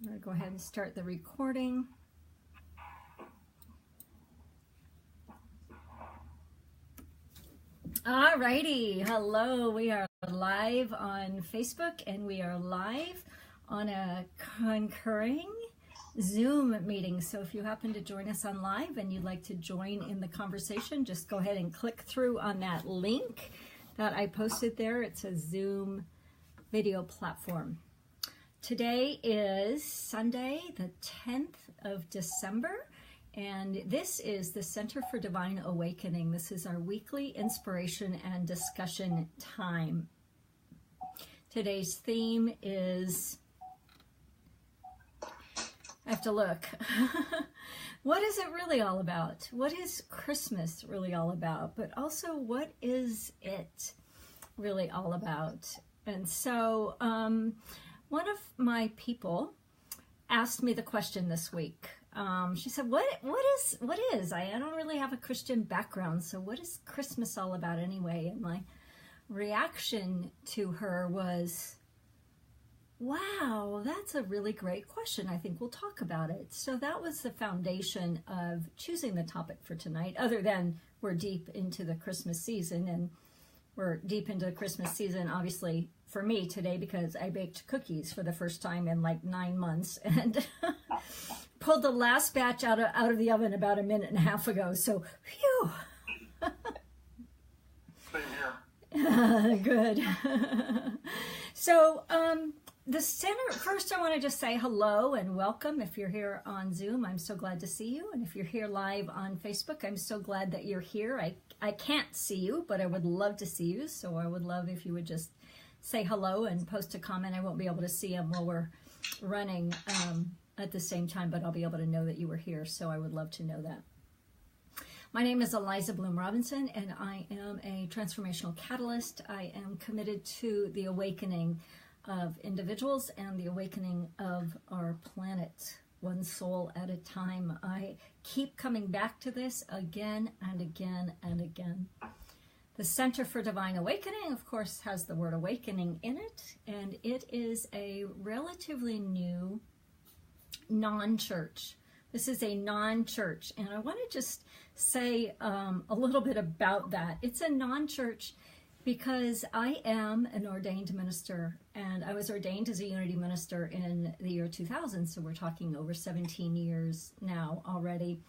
I'm going to go ahead and start the recording. Alrighty, hello. We are live on Facebook and we are live on a concurring Zoom meeting. So if you happen to join us on live and you'd like to join in the conversation, just go ahead and click through on that link that I posted there. It's a Zoom video platform. Today is Sunday, the 10th of December, and this is the Center for Divine Awakening. This is our weekly inspiration and discussion time. Today's theme is, I have to look, what is it really all about? What is Christmas really all about? But also, what is it really all about? And so, one of my people asked me the question this week. She said, what is? I don't really have a Christian background, so what is Christmas all about anyway? And my reaction to her was, wow, that's a really great question. I think we'll talk about it. So that was the foundation of choosing the topic for tonight, other than we're deep into the Christmas season, and we're deep into the Christmas season, obviously, for me today, because I baked cookies for the first time in like 9 months and pulled the last batch out of the oven about a minute and a half ago. So, phew. Same here. Good. So, the center, first I want to just say hello and welcome. If you're here on Zoom, I'm so glad to see you. And if you're here live on Facebook, I'm so glad that you're here. I can't see you, but I would love to see you. So I would love if you would just say hello and post a comment. I won't be able to see them while we're running at the same time, but I'll be able to know that you were here. So I would love to know that. My name is Eliza Bloom Robinson, and I am a transformational catalyst. I am committed to the awakening of individuals and the awakening of our planet, one soul at a time. I keep coming back to this again and again and again. The Center for Divine Awakening, of course, has the word awakening in it, and it is a relatively new non-church. This is a non-church, and I want to just say a little bit about that. It's a non-church because I am an ordained minister, and I was ordained as a unity minister in the year 2000, so we're talking over 17 years now already.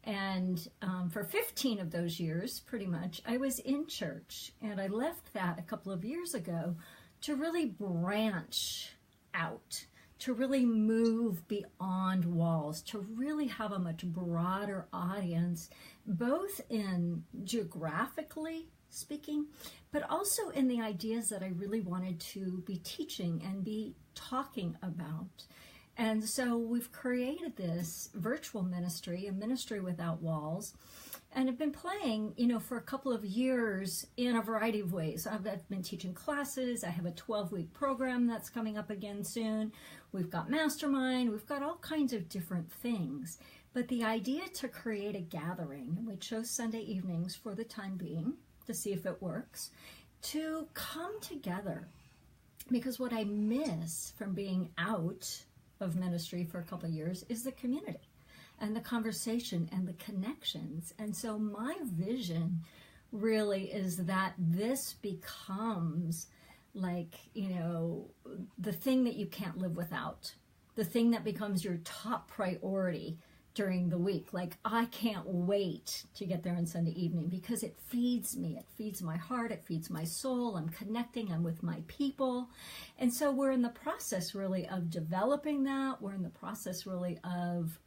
And for 15 of those years, pretty much, I was in church, and I left that a couple of years ago to really branch out, to really move beyond walls, to really have a much broader audience, both in geographically speaking, but also in the ideas that I really wanted to be teaching and be talking about. And so we've created this virtual ministry, a ministry without walls, and have been playing, for a couple of years in a variety of ways. I've been teaching classes. I have a 12-week program that's coming up again soon. We've got Mastermind. We've got all kinds of different things. But the idea to create a gathering, and we chose Sunday evenings for the time being to see if it works, to come together. Because what I miss from being out of ministry for a couple of years is the community and the conversation and the connections. And so my vision really is that this becomes like, the thing that you can't live without, the thing that becomes your top priority during the week. Like, I can't wait to get there on Sunday evening because it feeds me. It feeds my heart. It feeds my soul. I'm connecting. I'm with my people. And so we're in the process really of developing that. We're in the process really of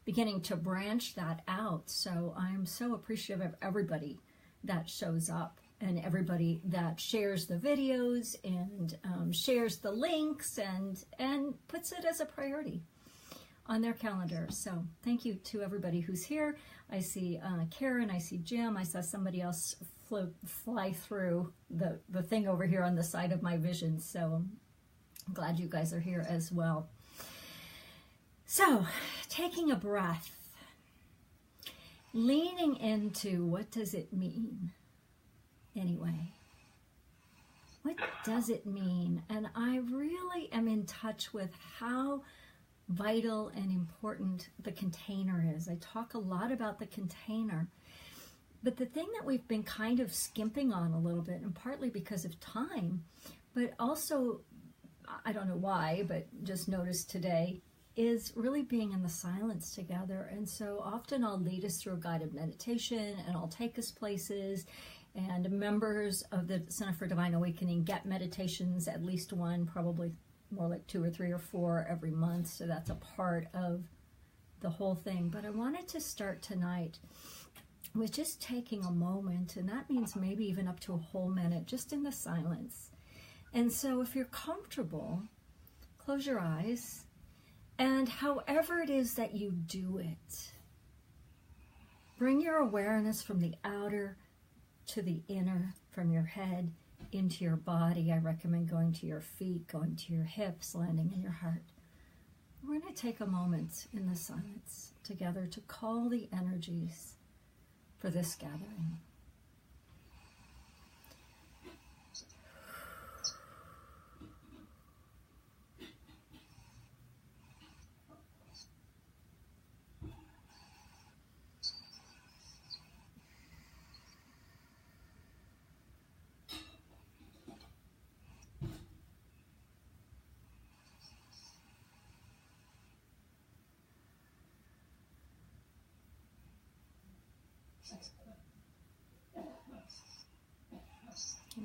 beginning to branch that out. So I'm so appreciative of everybody that shows up and everybody that shares the videos and shares the links and puts it as a priority on their calendar. So thank you to everybody who's here. I see Karen, I see Jim, I saw somebody else fly through the thing over here on the side of my vision. So I'm glad you guys are here as well. So taking a breath, leaning into what does it mean anyway? what does it mean? And I really am in touch with how vital and important the container is. I talk a lot about the container. But the thing that we've been kind of skimping on a little bit, and partly because of time, but also, I don't know why, but just noticed today, is really being in the silence together. And so often I'll lead us through a guided meditation, and I'll take us places, and members of the Center for Divine Awakening get meditations, at least one, probably more like 2 or 3 or 4 every month. So that's a part of the whole thing. But I wanted to start tonight with just taking a moment, and that means maybe even up to a whole minute, just in the silence. And so if you're comfortable, close your eyes, and however it is that you do it, bring your awareness from the outer to the inner, from your head into your body. I recommend going to your feet, going to your hips, landing in your heart. We're going to take a moment in the silence together to call the energies for this gathering.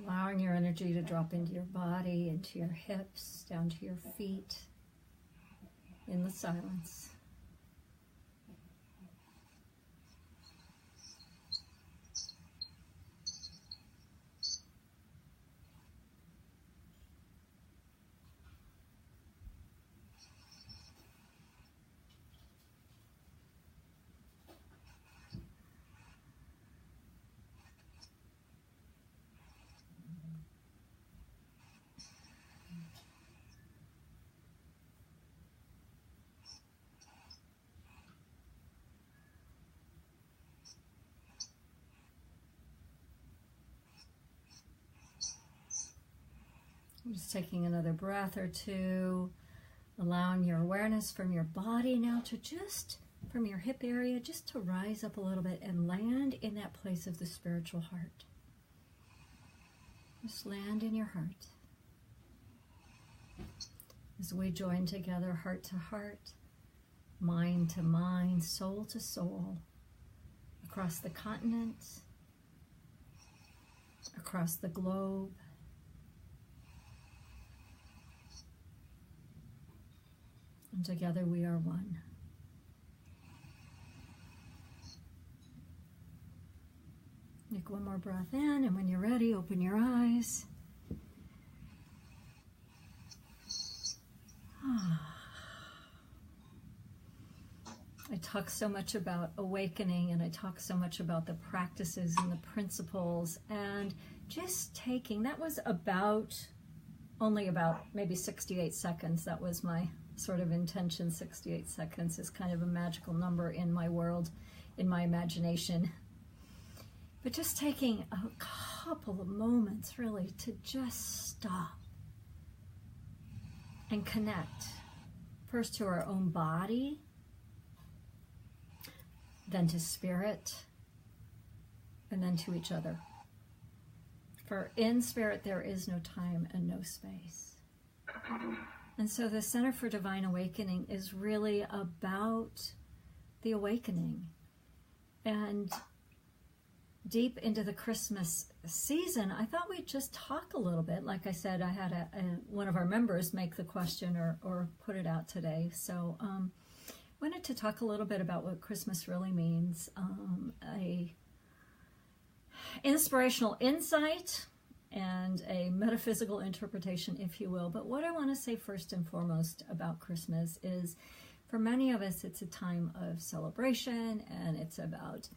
Allowing your energy to drop into your body, into your hips, down to your feet, in the silence. Just taking another breath or two, allowing your awareness from your body now to just, from your hip area, just to rise up a little bit and land in that place of the spiritual heart. Just land in your heart. As we join together, heart to heart, mind to mind, soul to soul, across the continent, across the globe, and together we are one. Take one more breath in, and when you're ready, open your eyes. I talk so much about awakening, and I talk so much about the practices and the principles, and just taking, that was only about maybe 68 seconds. That was my sort of intention. 68 seconds is kind of a magical number in my world, in my imagination. But just taking a couple of moments really to just stop and connect first to our own body, then to spirit, and then to each other. For in spirit there is no time and no space. And so the Center for Divine Awakening is really about the awakening. And deep into the Christmas season, I thought we'd just talk a little bit. Like I said, I had one of our members make the question or put it out today. So wanted to talk a little bit about what Christmas really means. A inspirational insight and a metaphysical interpretation, if you will. But what I want to say first and foremost about Christmas is, for many of us, it's a time of celebration, and it's about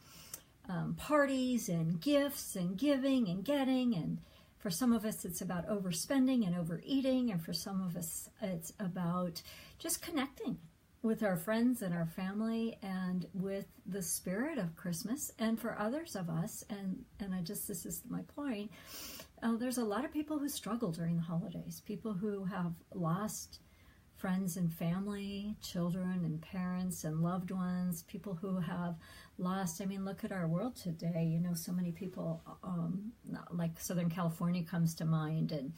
parties and gifts and giving and getting. And for some of us, it's about overspending and overeating. And for some of us, it's about just connecting with our friends and our family and with the spirit of Christmas. And for others of us, and this is my point, there's a lot of people who struggle during the holidays, people who have lost friends and family, children and parents and loved ones, people who have lost, look at our world today, so many people, like Southern California comes to mind, and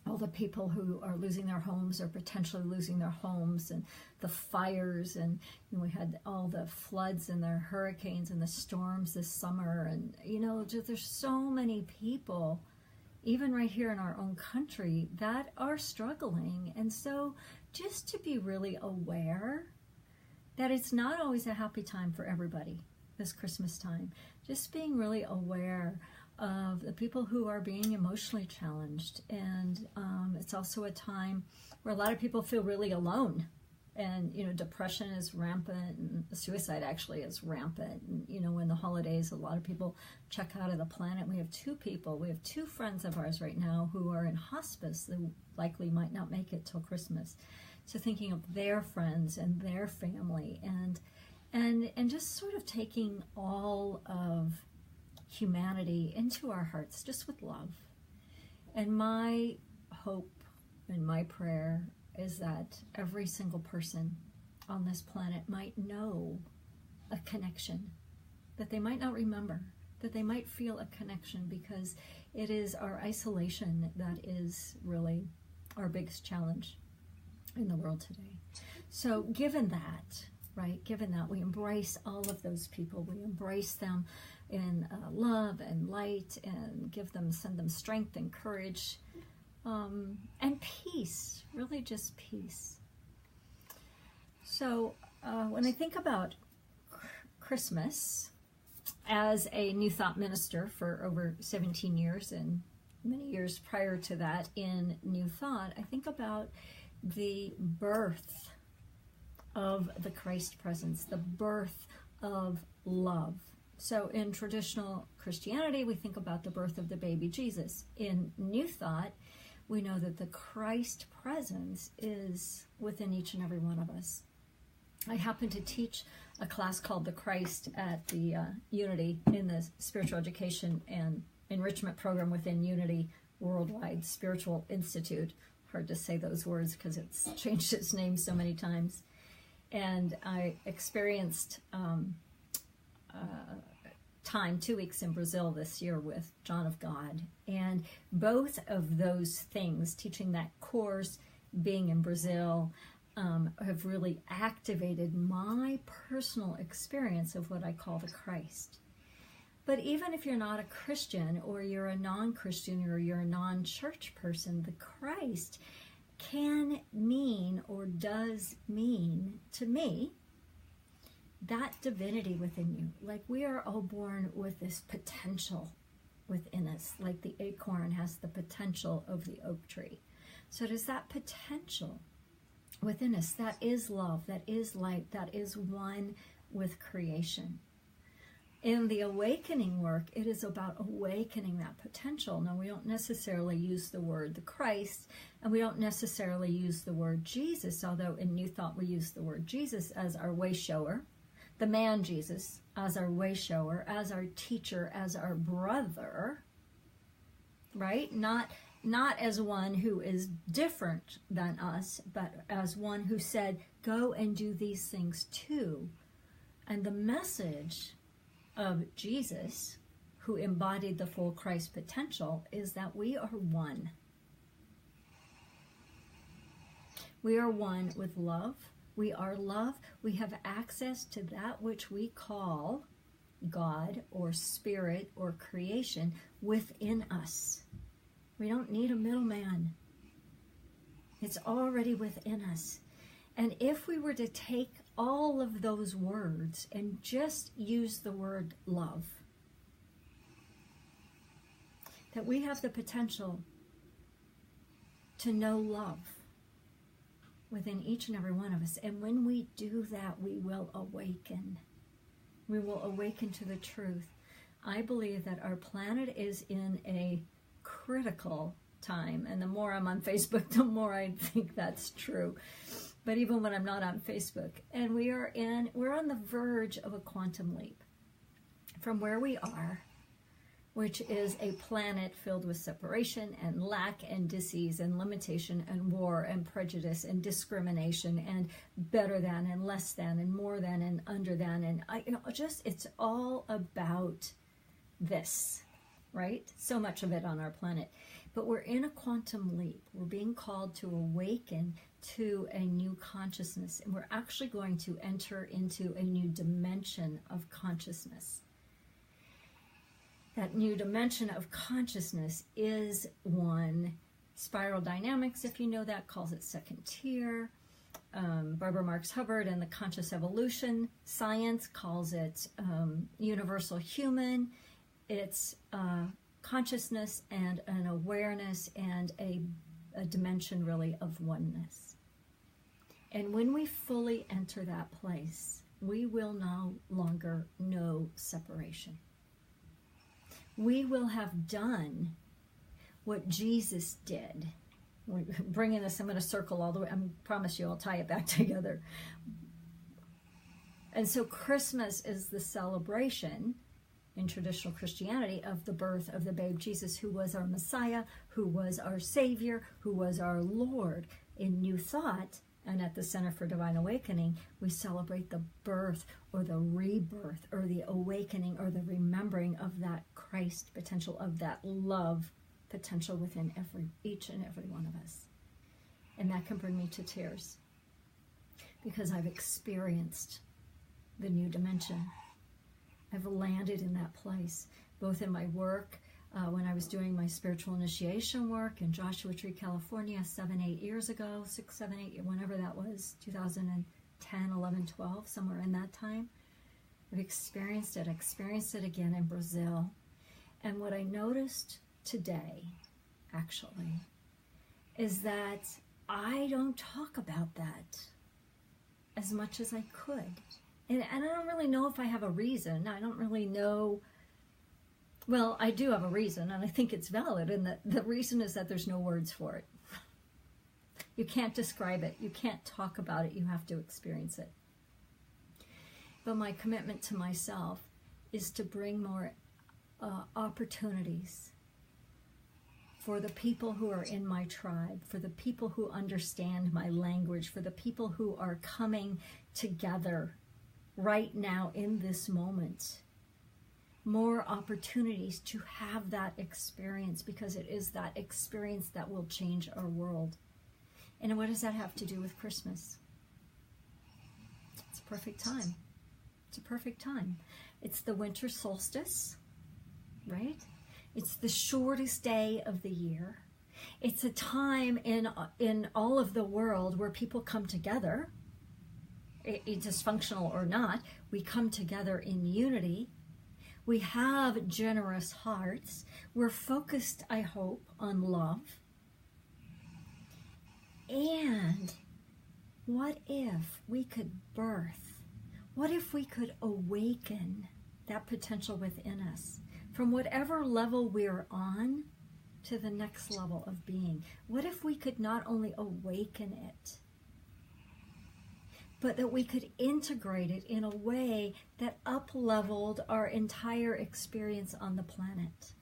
all the people who are losing their homes or potentially losing their homes, and the fires, and we had all the floods and the hurricanes and the storms this summer, and there's so many people, even right here in our own country, that are struggling. And so just to be really aware that it's not always a happy time for everybody this Christmas time, just being really aware of the people who are being emotionally challenged. And it's also a time where a lot of people feel really alone, and depression is rampant, and suicide actually is rampant. And in the holidays, a lot of people check out of the planet. We have two friends of ours right now who are in hospice that likely might not make it till Christmas. So thinking of their friends and their family, and just sort of taking all of humanity into our hearts, just with love. And my hope and my prayer is that every single person on this planet might know a connection, that they might not remember, that they might feel a connection, because it is our isolation that is really our biggest challenge in the world today. So given that, we embrace all of those people, we embrace them in love and light, and send them strength and courage, and peace, really just peace. So when I think about Christmas as a New Thought minister for over 17 years, and many years prior to that in New Thought, I think about the birth of the Christ presence, the birth of love. So in traditional Christianity, we think about the birth of the baby Jesus. In New Thought, we know that the Christ presence is within each and every one of us. I happen to teach a class called The Christ at the Unity, in the Spiritual Education and Enrichment Program within Unity Worldwide Spiritual Institute. Hard to say those words because it's changed its name so many times. And I experienced 2 weeks in Brazil this year with John of God. And both of those things, teaching that course, being in Brazil, have really activated my personal experience of what I call the Christ. But even if you're not a Christian, or you're a non-Christian, or you're a non-church person, the Christ can mean, or does mean to me, that divinity within you. Like, we are all born with this potential within us, like the acorn has the potential of the oak tree. So does that potential within us, that is love, that is light, that is one with creation. In the awakening work, it is about awakening that potential. Now, we don't necessarily use the word the Christ, and we don't necessarily use the word Jesus, although in New Thought we use the word Jesus as our way shower, the man Jesus as our way shower, as our teacher, as our brother, right? Not as one who is different than us, but as one who said, go and do these things too. And the message of Jesus, who embodied the full Christ potential, is that we are one. We are one with love. We are love. We have access to that which we call God or Spirit or creation within us. We don't need a middleman. It's already within us. And if we were to take all of those words and just use the word love, that we have the potential to know love within each and every one of us. And when we do that, we will awaken. We will awaken to the truth. I believe that our planet is in a critical time. And the more I'm on Facebook, the more I think that's true. But even when I'm not on Facebook, and we're on the verge of a quantum leap from where we are which is a planet filled with separation and lack and disease and limitation and war and prejudice and discrimination and better than and less than and more than and under than. And it's all about this, right? So much of it on our planet. But we're in a quantum leap. We're being called to awaken to a new consciousness. And we're actually going to enter into a new dimension of consciousness. That new dimension of consciousness is one. Spiral dynamics, if you know that, calls it second tier. Barbara Marx Hubbard and the conscious evolution science calls it universal human. It's consciousness and an awareness and a dimension really of oneness. And when we fully enter that place, we will no longer know separation. We will have done what Jesus did. We're bringing this, I'm going to circle all the way. I promise you I'll tie it back together. And so Christmas is the celebration in traditional Christianity of the birth of the babe Jesus, who was our Messiah, who was our Savior, who was our Lord. In New Thought, and at the Center for Divine Awakening, we celebrate the birth or the rebirth or the awakening or the remembering of that Christ potential, of that love potential within each and every one of us. And that can bring me to tears because I've experienced the new dimension. I've landed in that place, both in my work, when I was doing my spiritual initiation work in Joshua Tree, California, 7-8 years ago, 6, 7, 8, whenever that was, 2010, 11, 12, somewhere in that time. I've experienced it. I experienced it again in Brazil. And what I noticed today, actually, is that I don't talk about that as much as I could. And I don't really know if I have a reason. I don't really know. Well, I do have a reason, and I think it's valid, and the reason is that there's no words for it. You can't describe it. You can't talk about it. You have to experience it. But my commitment to myself is to bring more opportunities for the people who are in my tribe, for the people who understand my language, for the people who are coming together right now in this moment. More opportunities to have that experience, because it is that experience that will change our world. And what does that have to do with Christmas? It's a perfect time. It's a perfect time. It's the winter solstice, right? It's the shortest day of the year. It's a time in all of the world where people come together, dysfunctional or not. We come together in unity. We have generous hearts. We're focused, I hope, on love. And what if we could birth? What if we could awaken that potential within us from whatever level we're on to the next level of being? What if we could not only awaken it, but that we could integrate it in a way that up-leveled our entire experience on the planet?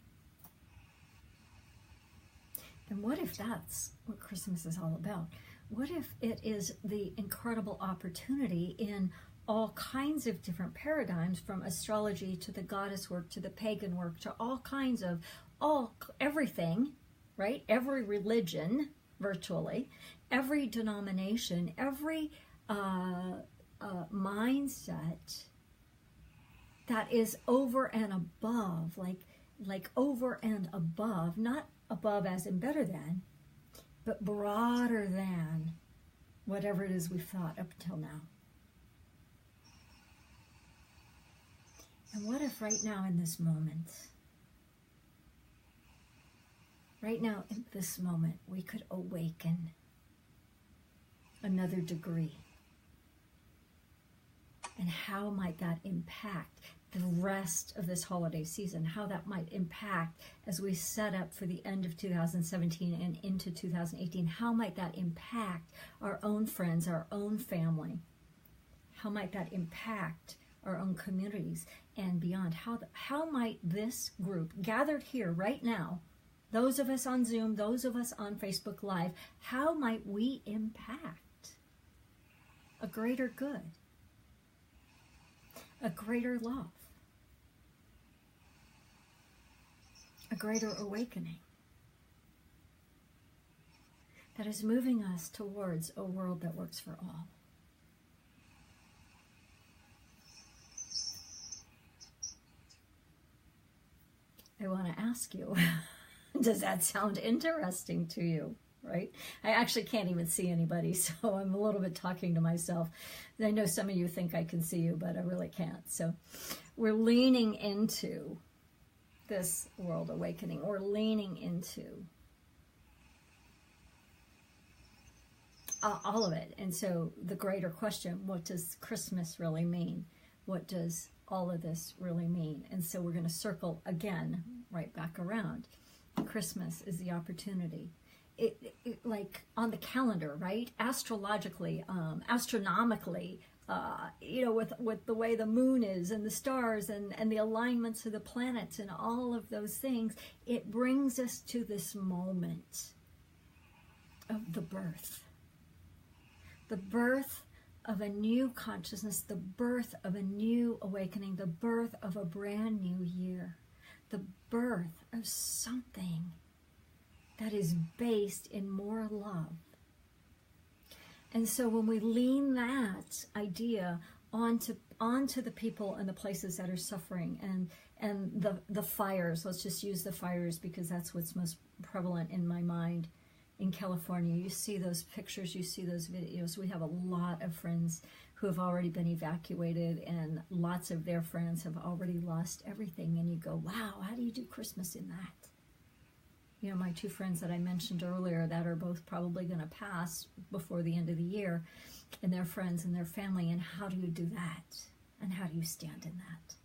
And what if that's what Christmas is all about? What if it is the incredible opportunity in all kinds of different paradigms, from astrology to the goddess work to the pagan work to all kinds of everything, right? Every religion, virtually, every denomination, every mindset that is over and above, like over and above, not above as in better than, but broader than whatever it is we've thought up until now. And what if right now in this moment, we could awaken another degree? And how might that impact the rest of this holiday season? How that might impact as we set up for the end of 2017 and into 2018? How might that impact our own friends, our own family? How might that impact our own communities and beyond. How might this group gathered here right now, those of us on Zoom, those of us on Facebook Live, how might we impact a greater good, a greater love, a greater awakening that is moving us towards a world that works for all? I want to ask you, does that sound interesting to you? Right? I actually can't even see anybody, so I'm a little bit talking to myself. I know some of you think I can see you, but I really can't. So we're leaning into this world awakening. We're leaning into all of it. And so the greater question, what does Christmas really mean? What does all of this really mean? And so we're going to circle again right back around. Christmas is the opportunity. It like on the calendar, right? Astrologically, astronomically, with the way the moon is and the stars and the alignments of the planets and all of those things, it brings us to this moment of the birth of a new consciousness, the birth of a new awakening, the birth of a brand new year, the birth of something that is based in more love. And so when we lean that idea onto the people and the places that are suffering and the fires, let's just use the fires because that's what's most prevalent in my mind. In California, you see those pictures, you see those videos. We have a lot of friends who have already been evacuated, and lots of their friends have already lost everything. And you go, wow, how do you do Christmas in that? You know, my two friends that I mentioned earlier that are both probably going to pass before the end of the year, and their friends and their family, and how do you do that? And how do you stand in that?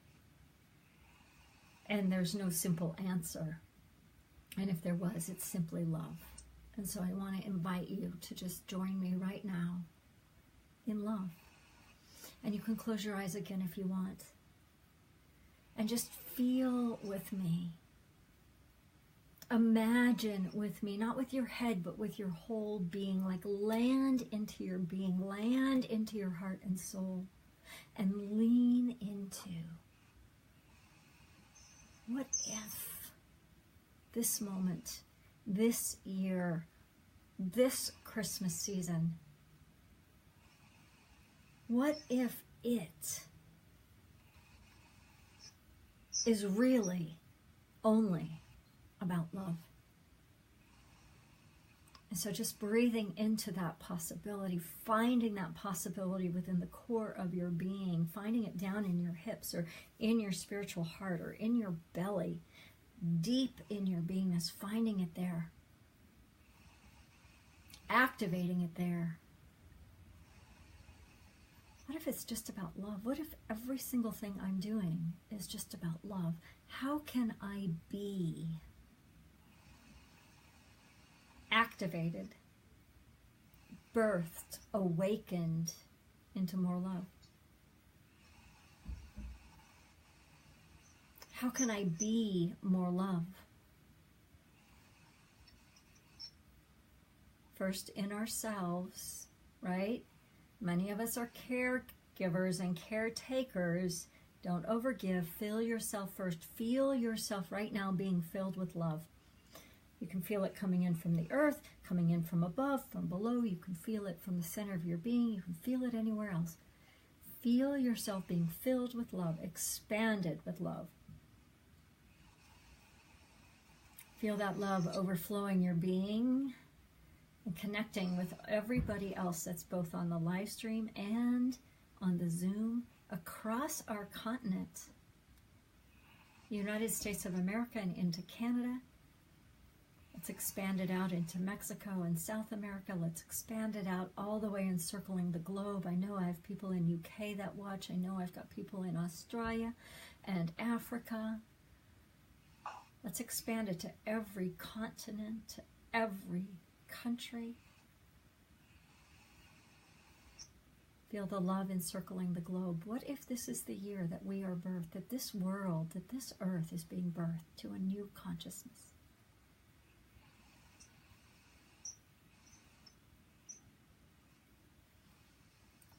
And there's no simple answer. And if there was, it's simply love. And so I want to invite you to just join me right now in love. And you can close your eyes again if you want. And just feel with me. Imagine with me, not with your head, but with your whole being. Like land into your being, land into your heart and soul, and lean into, what if this moment, this year, this Christmas season, what if it is really only about love? And so just breathing into that possibility, finding that possibility within the core of your being, finding it down in your hips or in your spiritual heart or in your belly, deep in your beingness, finding it there, activating it there. What if it's just about love? What if every single thing I'm doing is just about love? How can I be activated, birthed, awakened into more love? How can I be more love? First in ourselves, right? Many of us are caregivers and caretakers. Don't overgive. Fill yourself first. Feel yourself right now being filled with love. You can feel it coming in from the earth, coming in from above, from below. You can feel it from the center of your being. You can feel it anywhere else. Feel yourself being filled with love, expanded with love. Feel that love overflowing your being and connecting with everybody else that's both on the live stream and on the Zoom across our continent. United States of America and into Canada. Let's expand it out into Mexico and South America. Let's expand it out all the way encircling the globe. I know I have people in UK that watch. I know I've got people in Australia and Africa. Let's expand it to every continent, to every country. Feel the love encircling the globe. What if this is the year that we are birthed, that this world, that this earth is being birthed to a new consciousness?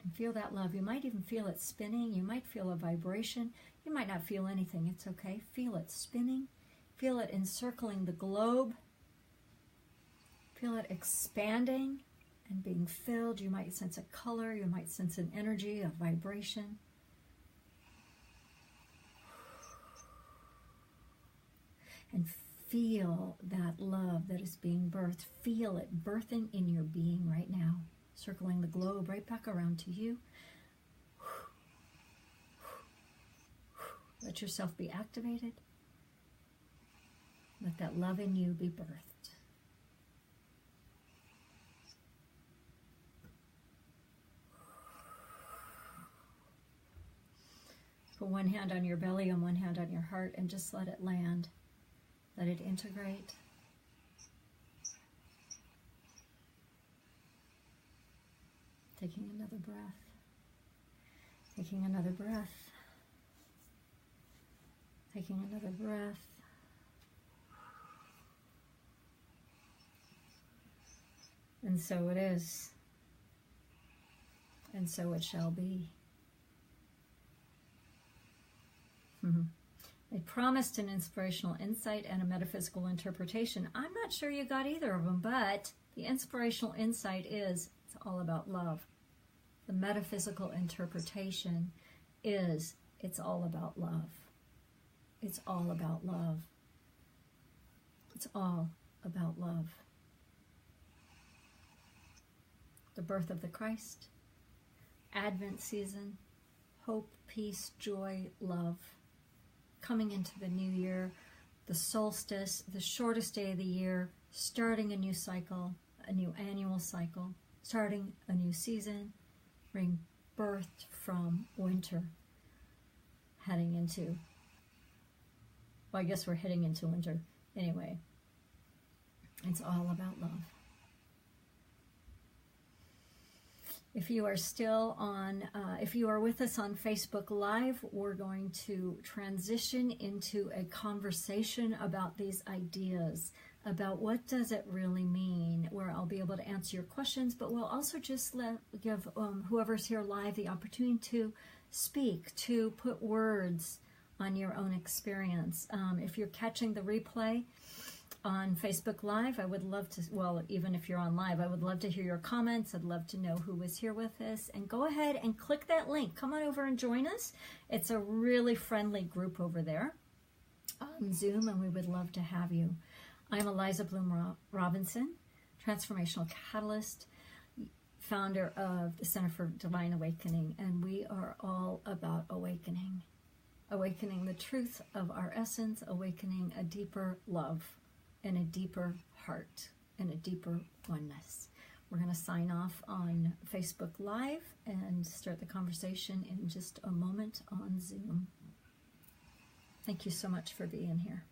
And feel that love. You might even feel it spinning. You might feel a vibration. You might not feel anything. It's okay. Feel it spinning. Feel it encircling the globe. Feel it expanding and being filled. You might sense a color. You might sense an energy, a vibration. And feel that love that is being birthed. Feel it birthing in your being right now. Circling the globe right back around to you. Let yourself be activated. Let that love in you be birthed. Put one hand on your belly and one hand on your heart and just let it land. Let it integrate. Taking another breath. Taking another breath. Taking another breath. And so it is. And so it shall be. I promised an inspirational insight and a metaphysical interpretation. I'm not sure you got either of them, but the inspirational insight is it's all about love. The metaphysical interpretation is it's all about love. It's all about love. It's all about love. The birth of the Christ, Advent season, hope, peace, joy, love. Coming into the new year, the solstice, the shortest day of the year, starting a new cycle, a new annual cycle, starting a new season, being birthed from winter, heading into, well, I guess we're heading into winter. Anyway, it's all about love. If you are still on, if you are with us on Facebook Live, we're going to transition into a conversation about these ideas, about what does it really mean, where I'll be able to answer your questions, but we'll also just give whoever's here live the opportunity to speak, to put words on your own experience. If you're catching the replay on Facebook Live, I would love to, well, even if you're on live, I would love to hear your comments. I'd love to know who was here with us. And go ahead and click that link. Come on over and join us. It's a really friendly group over there on Zoom, and we would love to have you. I'm Eliza Bloom Robinson, Transformational Catalyst, founder of the Center for Divine Awakening, and we are all about awakening. Awakening the truth of our essence, awakening a deeper love and a deeper heart and a deeper oneness. We're going to sign off on Facebook Live and start the conversation in just a moment on Zoom. Thank you so much for being here.